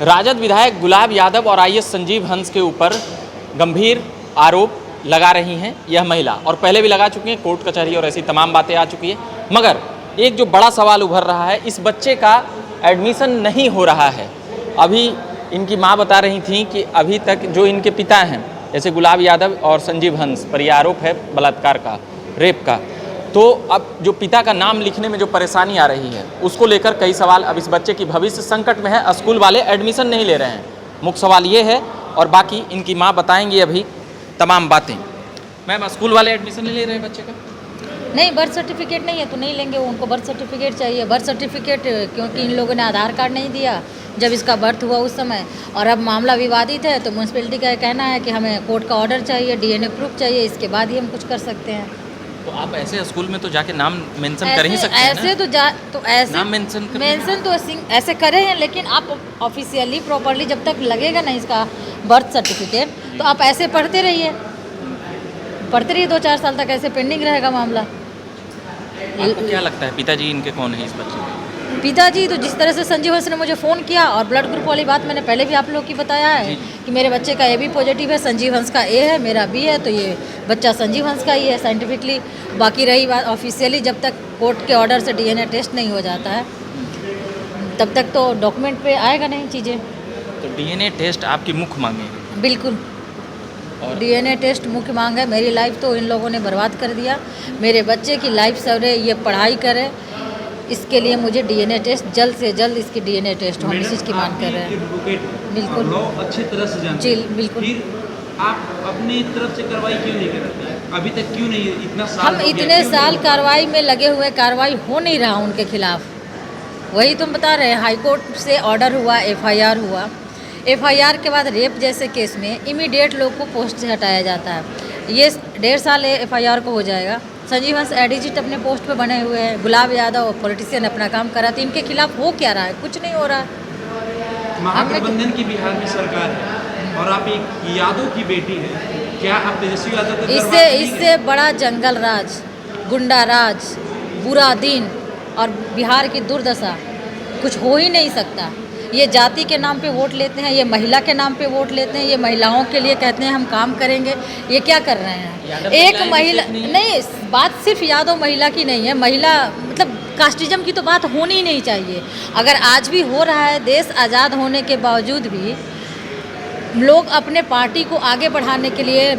राजद विधायक गुलाब यादव और आईएएस संजीव हंस के ऊपर गंभीर आरोप लगा रही हैं यह महिला, और पहले भी लगा चुकी हैं, कोर्ट कचहरी और ऐसी तमाम बातें आ चुकी है। मगर एक जो बड़ा सवाल उभर रहा है, इस बच्चे का एडमिशन नहीं हो रहा है। अभी इनकी माँ बता रही थी कि अभी तक जो इनके पिता हैं, जैसे गुलाब यादव और संजीव हंस पर यह आरोप है बलात्कार का, रेप का, तो अब जो पिता का नाम लिखने में जो परेशानी आ रही है उसको लेकर कई सवाल। अब इस बच्चे की भविष्य संकट में है, स्कूल वाले एडमिशन नहीं ले रहे हैं, मुख्य सवाल ये है। और बाकी इनकी माँ बताएंगी अभी तमाम बातें। मैम, स्कूल वाले एडमिशन नहीं ले रहे हैं बच्चे का? नहीं, बर्थ सर्टिफिकेट नहीं है तो नहीं लेंगे, उनको बर्थ सर्टिफिकेट चाहिए। बर्थ सर्टिफिकेट क्योंकि इन लोगों ने आधार कार्ड नहीं दिया जब इसका बर्थ हुआ उस समय, और अब मामला विवादित है तो म्यूनसिपैलिटी का कहना है कि हमें कोर्ट का ऑर्डर चाहिए, डीएनए प्रूफ चाहिए, इसके बाद ही हम कुछ कर सकते हैं। तो आप ऐसे स्कूल में तो जाके नाम मेंशन कर ही सकते हैं ऐसे तो ऐसे नाम मेंशन तो ऐसे करे हैं, लेकिन आप ऑफिशियली प्रॉपरली जब तक लगेगा नहीं इसका बर्थ सर्टिफिकेट तो आप ऐसे पढ़ते रहिए 2-4 साल तक ऐसे पेंडिंग रहेगा मामला। आपको क्या लगता है पिताजी इनके कौन है इस बच्चे में? पिताजी तो जिस तरह से संजीव हंस ने मुझे फ़ोन किया, और ब्लड ग्रुप वाली बात मैंने पहले भी आप लोग की बताया है कि मेरे बच्चे का AB पॉजिटिव है, संजीव हंस का A है, मेरा B है, तो ये बच्चा संजीव हंस का ही है साइंटिफिकली। बाकी रही बात ऑफिशियली, जब तक कोर्ट के ऑर्डर से DNA टेस्ट नहीं हो जाता है तब तक तो डॉक्यूमेंट पे आएगा नहीं चीज़ें। तो DNA टेस्ट आपकी मुख्य मांग है? बिल्कुल, DNA टेस्ट मुख्य मांग है। मेरी लाइफ तो इन लोगों ने बर्बाद कर दिया, मेरे बच्चे की लाइफ सवरे, ये पढ़ाई करे, इसके लिए मुझे DNA टेस्ट जल्द से जल्द इसकी DNA टेस्ट हम इस चीज़ की मांग कर रहे हैं। बिल्कुल, लॉ अच्छी तरह से जानते जी हैं। बिल्कुल। फिर आप अपनी तरफ से कार्रवाई क्यों नहीं कर रहे? अभी तक क्यों नहीं? इतना साल हम हो गया, इतने क्यों साल नहीं? कार्रवाई में लगे हुए, कार्रवाई हो नहीं रहा उनके खिलाफ। वही तुम बता रहे हैं, हाई कोर्ट से ऑर्डर हुआ, FIR हुआ, FIR के बाद रेप जैसे केस में इमीडिएट लोग को पोस्ट से हटाया जाता है। ये 1.5 साल FIR को हो जाएगा। संजीव हंस एडिजिट अपने पोस्ट पे बने हुए हैं, गुलाब यादव पॉलिटिशियन अपना काम करा, तो इनके खिलाफ हो क्या रहा है? कुछ नहीं हो रहा है। महागठबंधन की बिहार में सरकार है और आप एक यादव की बेटी है, क्या आप तेजस्वी यादव का इससे बड़ा जंगल राज, गुंडा राज, बुरा दिन और बिहार की दुर्दशा कुछ हो ही नहीं सकता। ये जाति के नाम पे वोट लेते हैं, ये महिला के नाम पे वोट लेते हैं, ये महिलाओं के लिए कहते हैं हम काम करेंगे। ये क्या कर रहे हैं? एक महिला नहीं, बात सिर्फ यादव महिला की नहीं है, महिला मतलब कास्टिज्म की तो बात होनी ही नहीं चाहिए। अगर आज भी हो रहा है, देश आज़ाद होने के बावजूद भी लोग अपने पार्टी को आगे बढ़ाने के लिए,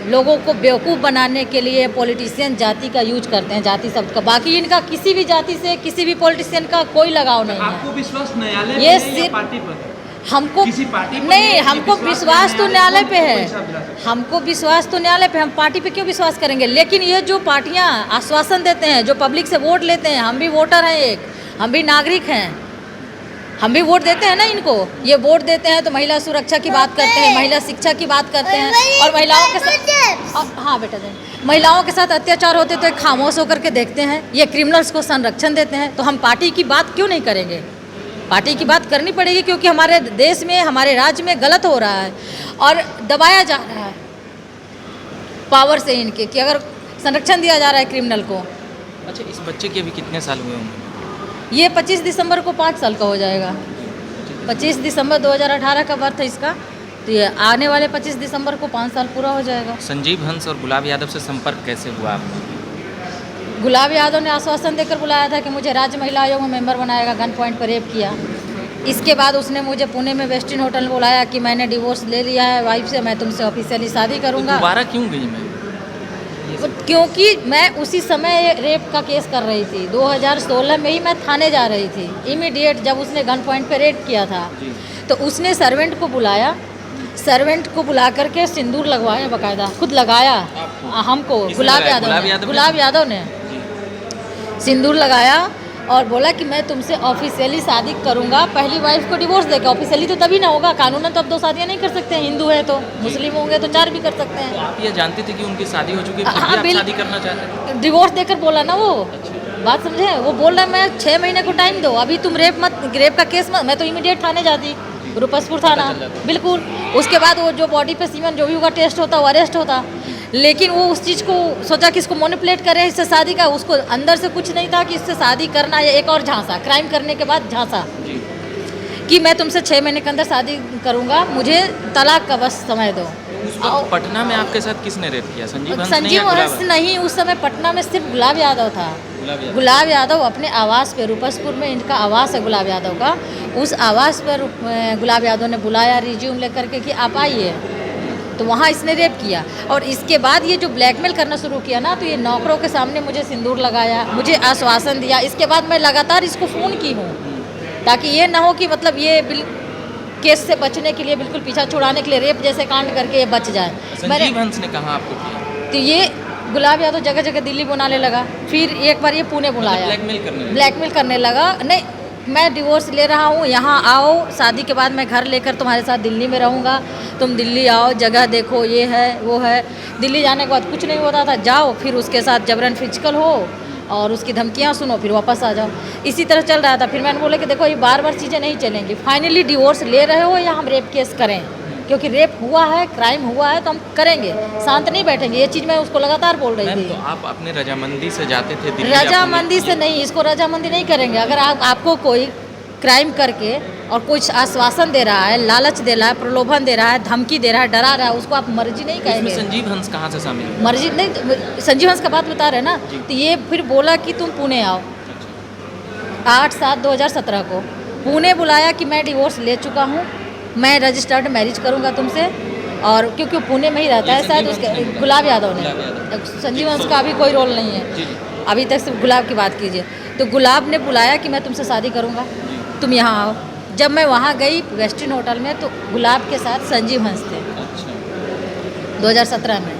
लोगों को बेवकूफ़ बनाने के लिए पॉलिटिशियन जाति का यूज करते हैं, जाति शब्द का। बाकी इनका किसी भी जाति से, किसी भी पॉलिटिशियन का कोई लगाव नहीं है। आपको विश्वास न्यायालय ये पे है या पार्टी पर? हमको किसी पार्टी पर नहीं, है, हमको विश्वास तो न्यायालय पे है, पैसा दिला सकते हैं। हमको विश्वास तो न्यायालय पे, हम पार्टी पे क्यों विश्वास करेंगे? लेकिन ये जो पार्टियां आश्वासन देते हैं, जो पब्लिक से वोट लेते हैं, हम भी वोटर हैं, एक हम भी नागरिक हैं, हम भी वोट देते हैं ना इनको। ये वोट देते हैं तो महिला सुरक्षा की बात करते हैं, महिला शिक्षा की बात करते हैं, और महिलाओं के साथ, हाँ बेटा दे, महिलाओं के साथ अत्याचार होते तो एक खामोश होकर के देखते हैं, ये क्रिमिनल्स को संरक्षण देते हैं। तो हम पार्टी की बात क्यों नहीं करेंगे? पार्टी की बात करनी पड़ेगी, क्योंकि हमारे देश में, हमारे राज्य में गलत हो रहा है और दबाया जा रहा है पावर से इनके, कि अगर संरक्षण दिया जा रहा है क्रिमिनल को। अच्छा, इस बच्चे के अभी कितने साल हुए होंगे? ये 25 दिसंबर को 5 साल का हो जाएगा। 25 दिसंबर 2018 का बर्थ है इसका, तो ये आने वाले 25 दिसंबर को 5 साल पूरा हो जाएगा। संजीव हंस और गुलाब यादव से संपर्क कैसे हुआ आपका? गुलाब यादव ने आश्वासन देकर बुलाया था कि मुझे राज्य महिला आयोग में मेंबर बनाएगा, गन पॉइंट पर रेप किया। इसके बाद उसने मुझे पुणे में वेस्टिन होटल में बुलाया कि मैंने डिवोर्स ले लिया है वाइफ से, मैं तुमसे ऑफिशियली शादी करूँगा। दोबारा क्यों गई मैं? क्योंकि मैं उसी समय रेप का केस कर रही थी, 2016 में ही मैं थाने जा रही थी। इमीडिएट जब उसने गन पॉइंट पे रेप किया था तो उसने सर्वेंट को बुलाया, सर्वेंट को बुला करके सिंदूर लगवाया, बाकायदा खुद लगाया हमको, गुलाब यादव ने सिंदूर लगाया और बोला कि मैं तुमसे ऑफिशियली शादी करूंगा। पहली वाइफ को डिवोर्स देगा, ऑफिशियली तो तभी ना होगा, कानूनन तो अब 2 शादियां नहीं कर सकते हैं, हिंदू है तो, मुस्लिम होंगे तो 4 भी कर सकते हैं। तो आप ये जानते थे कि उनकी शादी हो चुकी है, फिर हाँ, भी आप शादी करना चाहते हैं? डिवोर्स देकर बोला ना वो, बात समझे? वो बोल रहा है मैं 6 महीने को टाइम दो, अभी तुम रेप का केस मत। मैं तो इमीडिएट थाने जाती, रुपसपुर थाना, बिल्कुल। उसके बाद वो जो बॉडी पे सीमन जो भी होगा टेस्ट होता, वो अरेस्ट होता। लेकिन वो उस चीज़ को सोचा कि इसको मैनिपुलेट करे, इससे शादी का, उसको अंदर से कुछ नहीं था कि इससे शादी करना या एक और झांसा, क्राइम करने के बाद झांसा। कि मैं तुमसे 6 महीने के अंदर शादी करूँगा, मुझे तलाक का बस समय दो। उस वक्त पटना में आपके साथ किसने रेप किया? संजीव हंस ने या संजीव गुलाब हंस नहीं, उस समय पटना में सिर्फ गुलाब यादव था। गुलाब यादव? गुलाब यादव अपने आवास पे, रूपसपुर में इनका आवास है गुलाब यादव का, उस आवास पर गुलाब यादव ने बुलाया रिज्यूम लेकर के कि आप आइए, तो वहाँ इसने रेप किया। और इसके बाद ये जो ब्लैकमेल करना शुरू किया ना, तो ये नौकरों के सामने मुझे सिंदूर लगाया, मुझे आश्वासन दिया। इसके बाद मैं लगातार इसको फ़ोन की हूँ, ताकि ये ना हो कि मतलब ये केस से बचने के लिए, बिल्कुल पीछा छुड़ाने के लिए, रेप जैसे कांड करके ये बच जाए। संजीव हंस ने कहा आपको किया? तो ये गुलाब यादव जगह जगह दिल्ली बुलाने लगा, फिर एक बार ये पुणे बुलाया, ब्लैकमेल करने लगा। नहीं, मैं डिवोर्स ले रहा हूँ, यहाँ आओ, शादी के बाद मैं घर लेकर तुम्हारे साथ दिल्ली में रहूँगा, तुम दिल्ली आओ, जगह देखो, ये है वो है। दिल्ली जाने के बाद कुछ नहीं होता था, जाओ फिर उसके साथ जबरन फिजिकल हो और उसकी धमकियाँ सुनो, फिर वापस आ जाओ। इसी तरह चल रहा था। फिर मैंने बोला कि देखो ये बार बार चीज़ें नहीं चलेंगी, फाइनली डिवोर्स ले रहे हो या हम रेप केस करें, क्योंकि रेप हुआ है, क्राइम हुआ है, तो हम करेंगे, शांत नहीं बैठेंगे। ये चीज़ मैं उसको लगातार बोल रही थी। तो आप अपने रजामंदी से जाते थे दिल्ली? रजामंदी से नहीं, इसको रजामंदी नहीं करेंगे। अगर आपको कोई क्राइम करके और कुछ आश्वासन दे रहा है, लालच दे रहा है, प्रलोभन दे रहा है, धमकी दे रहा है, डरा रहा है, उसको आप मर्जी नहीं कहेंगे। इसमें संजीव हंस कहाँ से शामिल है? मर्जी नहीं, संजीव हंस का बात बता रहे हैं ना। तो ये फिर बोला कि तुम पुणे आओ, 8/7/2017 को पुणे बुलाया कि मैं डिवोर्स ले चुका हूँ, मैं रजिस्टर्ड मैरिज करूँगा तुमसे। और क्योंकि पुणे में ही रहता है शायद, उसके गुलाब यादव ने, संजीव हंस का अभी कोई रोल नहीं है, अभी तक सिर्फ गुलाब की बात कीजिए। तो गुलाब ने बुलाया कि मैं तुमसे शादी करूँगा, तुम यहाँ आओ। जब मैं वहाँ गई वेस्टर्न होटल में, तो गुलाब के साथ संजीव हंस थे। 2017 में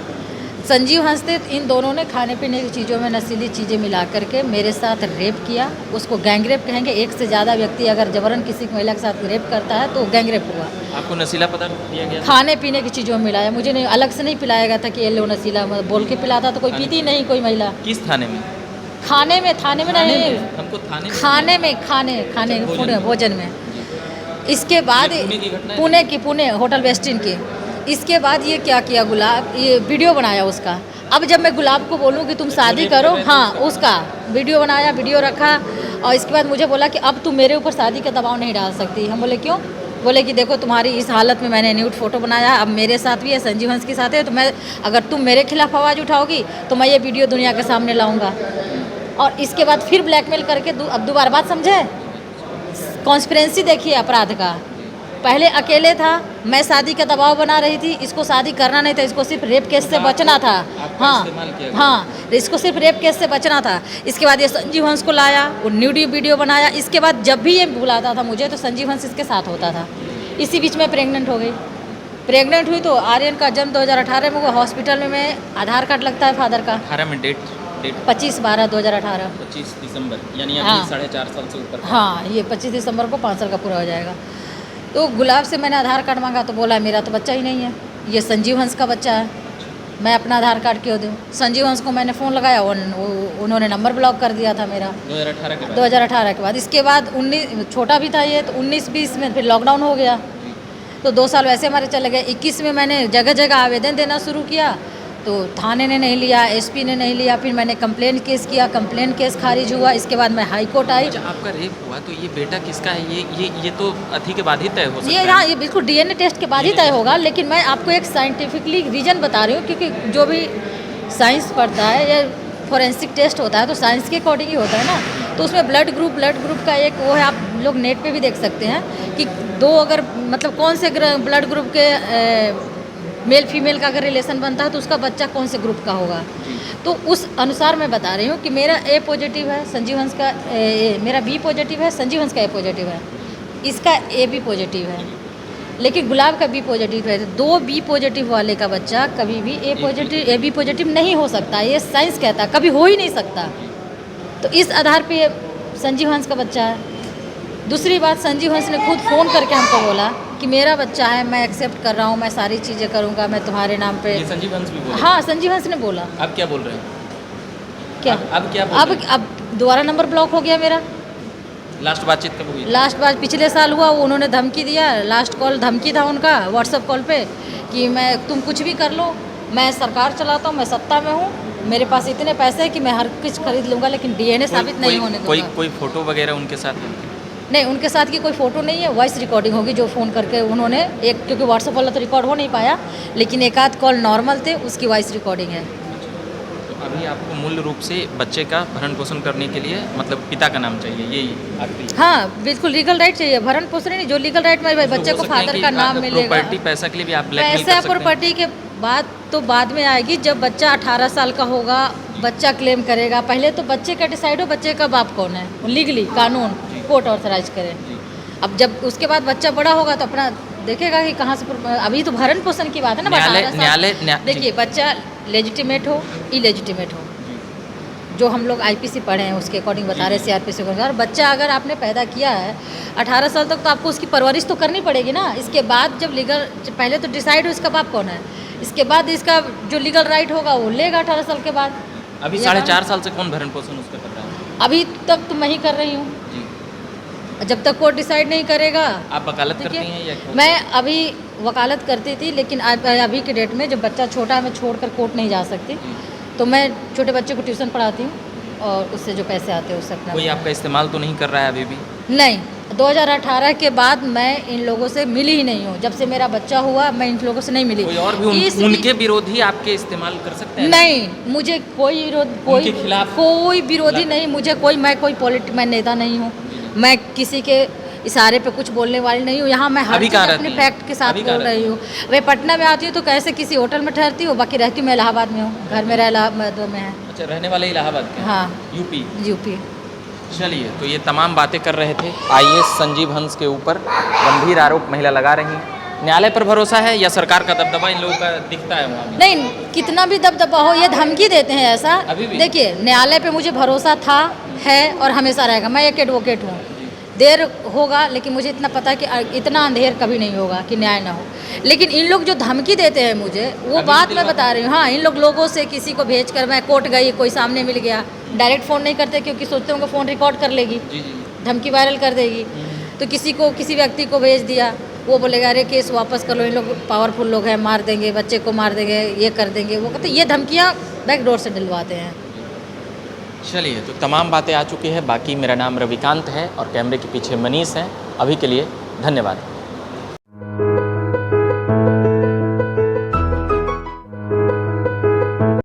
संजीव हंस थे। इन दोनों ने खाने पीने की चीज़ों में नशीली चीज़ें मिला करके मेरे साथ रेप किया। उसको गैंग रेप कहेंगे, एक से ज़्यादा व्यक्ति अगर जबरन किसी महिला के साथ रेप करता है तो गैंग रेप हुआ। आपको नशीला पदार्थ दिया गया? खाने पीने की चीज़ों में मिलाया, मुझे नहीं, अलग से नहीं पिलाया गया था कि ये लो नशीला, बोल के पिलाता तो कोई पीती नहीं कोई महिला। किस थाने में? थाने में नहीं, हमको खाने भोजन में। इसके बाद पुणे होटल वेस्टिन की। इसके बाद ये क्या किया, गुलाब ये वीडियो बनाया उसका। अब जब मैं गुलाब को बोलूँ कि तुम शादी करो, हाँ, उसका वीडियो बनाया, वीडियो रखा। और इसके बाद मुझे बोला कि अब तुम मेरे ऊपर शादी का दबाव नहीं डाल सकती। हम बोले क्यों? बोले कि देखो तुम्हारी इस हालत में मैंने न्यूड फोटो बनाया, अब मेरे साथ भी है, संजीव हंस के साथ है, तो मैं, अगर तुम मेरे खिलाफ आवाज़ उठाओगी तो मैं ये वीडियो दुनिया के सामने लाऊंगा। और इसके बाद फिर ब्लैकमेल करके अब दोबारा बात समझे, कॉन्स्पिरेंसी देखिए अपराध का। पहले अकेले था, मैं शादी का दबाव बना रही थी, इसको शादी करना नहीं था, इसको सिर्फ रेप केस से बचना था। हाँ, इसको सिर्फ रेप केस से बचना था। इसके बाद ये संजीव हंस को लाया, वो न्यूडी वीडियो बनाया। इसके बाद जब भी ये बुलाता था मुझे, तो संजीव हंस इसके साथ होता था। इसी बीच में प्रेग्नेंट हो गई। प्रेग्नेंट हुई तो आर्यन का जन्म 2018 में हुआ। हॉस्पिटल में मैं, आधार कार्ड लगता है फादर का। 18 में डेट 25/12/2018, 25 दिसंबर, यानी अभी 4.5 साल से ऊपर। हाँ, ये 25 दिसंबर को 5 साल का पूरा हो जाएगा। तो गुलाब से मैंने आधार कार्ड मांगा तो बोला मेरा तो बच्चा ही नहीं है, ये संजीव हंस का बच्चा है, मैं अपना आधार कार्ड क्यों दूँ। संजीव हंस को मैंने फ़ोन लगाया, उन्होंने नंबर ब्लॉक कर दिया था मेरा 2018 के बाद। इसके बाद 19 छोटा भी था ये, तो 19-20 में फिर लॉकडाउन हो गया, तो 2 साल वैसे हमारे चले गए। 21 में मैंने जगह जगह आवेदन देना शुरू किया, तो थाने ने नहीं लिया, एसपी ने नहीं लिया। फिर मैंने कंप्लेन केस किया, कंप्लेन केस खारिज हुआ। इसके बाद मैं हाई कोर्ट आई। अच्छा, आपका रेप हुआ तो ये बेटा किसका है? ये तो अति के बाद ही तय हो सकता है। हाँ, ये बिल्कुल डीएनए टेस्ट के बाद ही तय होगा। लेकिन मैं आपको एक साइंटिफिकली रीजन बता रही हूँ, क्योंकि जो भी साइंस पढ़ता है या फॉरेंसिक टेस्ट होता है तो साइंस के अकॉर्डिंग ही होता है ना। तो उसमें ब्लड ग्रुप का एक वो है, आप लोग नेट पे भी देख सकते हैं कि 2 अगर मतलब कौन से ब्लड ग्रुप के मेल फीमेल का अगर रिलेशन बनता है तो उसका बच्चा कौन से ग्रुप का होगा। तो उस अनुसार मैं बता रही हूँ कि मेरा ए पॉजिटिव है, संजीव हंस का मेरा बी पॉजिटिव है, संजीव हंस का ए पॉजिटिव है, इसका ए बी पॉजिटिव है, लेकिन गुलाब का बी पॉजिटिव है। 2 बी पॉजिटिव वाले का बच्चा कभी भी ए बी पॉजिटिव नहीं हो सकता, ये साइंस कहता है, कभी हो ही नहीं सकता। तो इस आधार पे ये संजीव हंस का बच्चा है। दूसरी बात, संजीव हंस ने खुद फ़ोन करके हमको बोला कि मेरा बच्चा है, मैं एक्सेप्ट कर रहा हूँ, मैं सारी चीज़ें करूँगा, मैं तुम्हारे नाम पे। ये संजीव हंस भी बोला? हाँ, संजीव हंस ने बोला। अब क्या बोल रहे हैं? क्या अब क्या बोल रहे हैं? अब दोबारा नंबर ब्लॉक हो गया मेरा। लास्ट बातचीत कब हुई? लास्ट बात पिछले साल हुआ, उन्होंने धमकी दिया। लास्ट कॉल धमकी था उनका व्हाट्सएप कॉल पे कि तुम कुछ भी कर लो, मैं सरकार चलाता हूँ, मैं सत्ता में हूँ, मेरे पास इतने पैसे हैं कि मैं हर कुछ खरीद लूँगा, लेकिन डीएनए साबित नहीं होने दूँगा। कोई फोटो वगैरह उनके साथ है? नहीं, उनके साथ की कोई फ़ोटो नहीं है, वॉइस रिकॉर्डिंग होगी जो फ़ोन करके उन्होंने एक, क्योंकि व्हाट्सएप वाला तो रिकॉर्ड हो नहीं पाया, लेकिन एक आध कॉल नॉर्मल थे, उसकी वॉइस रिकॉर्डिंग है। तो अभी आपको मूल रूप से बच्चे का भरण पोषण करने के लिए मतलब पिता का नाम चाहिए, यही आपकी हाँ, बिल्कुल लीगल राइट चाहिए, भरण पोषण नहीं, जो लीगल राइट में बच्चे को फादर का नाम मिलेगा। प्रॉपर्टी पैसा के लिए भी आप ब्लैकमेल कर पैसा सकते हैं। प्रॉपर्टी के बात तो बाद में आएगी, जब बच्चा 18 साल का होगा, बच्चा क्लेम करेगा। पहले तो बच्चे का डिसाइड हो बच्चे का बाप कौन है, लीगली कानून कोर्ट ऑथराइज करे। अब जब उसके बाद बच्चा बड़ा होगा तो अपना देखेगा कि कहाँ से अभी तो भरण पोषण की बात है ना। न्यायालय देखिए, बच्चा लेजिटिमेट हो इलेजिटिमेट हो, जो हम लोग आईपीसी पढ़े हैं उसके अकॉर्डिंग बता रहे हैं, सीआरपीसी के अनुसार बच्चा अगर आपने पैदा किया है 18 साल तक तो आपको उसकी परवरिश तो करनी पड़ेगी ना। इसके बाद जब लीगल, पहले तो डिसाइड हो इसका बाप कौन है, इसके बाद इसका जो लीगल राइट होगा वो लेगा 18 साल के बाद। अभी 4.5 साल से कौन भरण पोषण उसका कर रहा है? अभी तक तो मैं ही कर रही हूँ, जब तक कोर्ट डिसाइड नहीं करेगा। आप वकालत करती हैं या मैं अभी वकालत करती थी, लेकिन अभी के डेट में जब बच्चा छोटा है मैं छोड़कर कोर्ट नहीं जा सकती, तो मैं छोटे बच्चे को ट्यूशन पढ़ाती हूँ और उससे जो पैसे आते हैं उससे अपना। कोई आपका इस्तेमाल तो नहीं कर रहा है अभी भी? नहीं, 2018 के बाद मैं इन लोगों से मिली ही नहीं हूँ। जब से मेरा बच्चा हुआ मैं इन लोगों से नहीं मिली। कोई और भी उनके विरोधी आपके इस्तेमाल कर सकते हैं? नहीं, मुझे कोई विरोध, कोई खिलाफ कोई विरोधी नहीं, मुझे कोई, मैं कोई मैं नेता नहीं हूँ, मैं किसी के इशारे पे कुछ बोलने वाली नहीं हूँ। यहाँ मैं हर चीज़ अपने फैक्ट के साथ बोल रही हूँ। मैं पटना में आती हूँ तो कैसे किसी होटल में ठहरती हूँ, बाकी रहती हूँ मैं इलाहाबाद में हूँ, घर मेरा इलाहाबाद में है। अच्छा, रहने वाले इलाहाबाद के? हाँ, यूपी। यूपी। चलिए, तो ये तमाम बातें कर रहे थे आईएएस संजीव हंस के ऊपर गंभीर आरोप महिला लगा रही हैं। न्यायालय पर भरोसा है या सरकार का दबदबा इन लोगों का दिखता है वहाँ? नहीं, कितना भी दबदबा हो, ये धमकी देते हैं ऐसा। अभी भी? देखिए, न्यायालय पे मुझे भरोसा था, है और हमेशा रहेगा। मैं एक एडवोकेट हूँ, देर होगा लेकिन मुझे इतना पता है कि इतना अंधेर कभी नहीं होगा कि न्याय ना हो। लेकिन इन लोग जो धमकी देते हैं मुझे, वो बात मैं बता रही हूँ। हाँ, इन लोगों से किसी को भेज कर मैं कोर्ट गई, कोई सामने मिल गया, डायरेक्ट फ़ोन नहीं करते क्योंकि सोचते होंगे फ़ोन रिकॉर्ड कर लेगी, धमकी वायरल कर देगी। तो किसी व्यक्ति को भेज दिया, वो बोलेगा अरे केस वापस कर लो, इन लोग पावरफुल लोग हैं, मार देंगे, बच्चे को मार देंगे, ये कर देंगे, वो कहते ये धमकियाँ बैकडोर से दिलवाते हैं। चलिए, तो तमाम बातें आ चुकी है। बाकी मेरा नाम रविकांत है और कैमरे के पीछे मनीष है। अभी के लिए धन्यवाद।